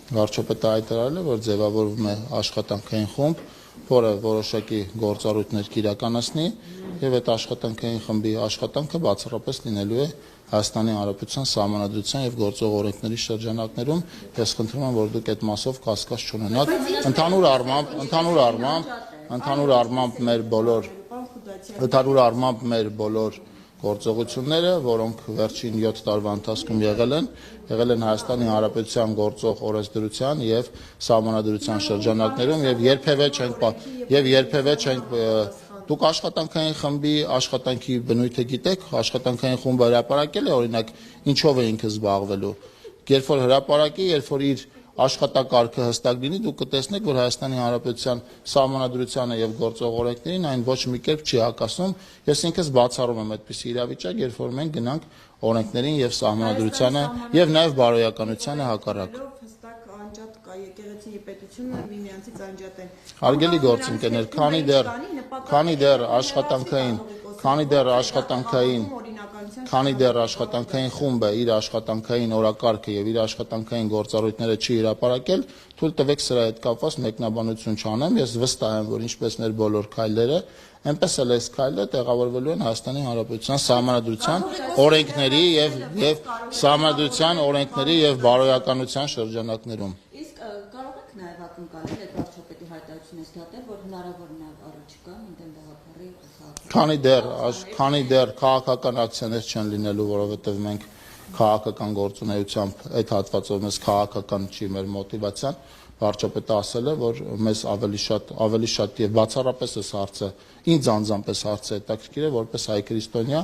Վարչապետը հայտարարել է, որ ձևավորվում է աշխատանքային խումբ, որը որոշակի գործառույթներ կիրականացնի, եւ այդ աշխատանքային խմբի աշխատանքը բացառապես լինելու է Հայաստանի Հանրապետության Սահմանադրության եւ գործող օրենքների շրջանակներում։ Ես խնդրում եմ, որ դուք այդ մասով կասկած չունենաք։ Ընդհանուր առմամբ մեր բոլոր գործողությունները, որոնք վերջին 7 տարվա ընթացքում եղել են Հայաստանի Հանրապետության գործող օրենսդրության եւ Սահմանադրության շրջանակներում եւ երբևէ չենք դուք աշխատանքային խմբի աշխատանքի բնույթը գիտեք, աշխատանքային խումբը հրապարակել է, օրինակ, ինչով է ինքը զբաղվելու։ Երբ որ հրապարակի, երբ որ իր աշխատակարգը հստակ լինի, դուք կտեսնեք, որ Հայաստանի Հանրապետության Սահմանադրությանը եւ գործող օրենքներին այն ոչ մի կերպ չի հակասում։ Ես ինքս բացառում եմ այդպիսի իրավիճակ, երբ որ մենք գնանք օրենքներին եւ Սահմանադրությանը եւ նաեւ բարոյականությանը հակառակ։ Եկեղեցի պետությունը միմյանցից անջատ են։ Հարգելի գործընկերներ, քանի դեռ աշխատանքային խումբը իր աշխատանքային օրակարգը եւ իր աշխատանքային գործառույթները չի հրապարակել, թույլ տվեք սրա հետ կապված մեկնաբանություն չանեմ։ Ես վստահ եմ, որ ինչպես մեր բոլոր քայլերը, այնպես էլ այս քայլը տեղավորվելու են Հայաստանի Հանրապետության Սահմանադրության օրենքների եւ բարոյականության շրջանակներում։ Իսկ կարող եք նաեւ ակնկալել այդ վարչապետի հայտարարությունից դատել, որ հնարավոր է առաջիկա ընդդեմ գաղափարի Քանի դեռ քաղաքական ակցիաներ չեն լինելու, որովհետեւ մենք քաղաքական գործունեությամբ այդ հատվածով մեզ քաղաքական չի մեր մոտիվացիան, վարչապետը ասել է, որ մեզ ավելի շատ եւ բացառապես այս հարցը ինձ անձամբ այս հարցը հետաքրքիր է, որպես հայ քրիստոնյա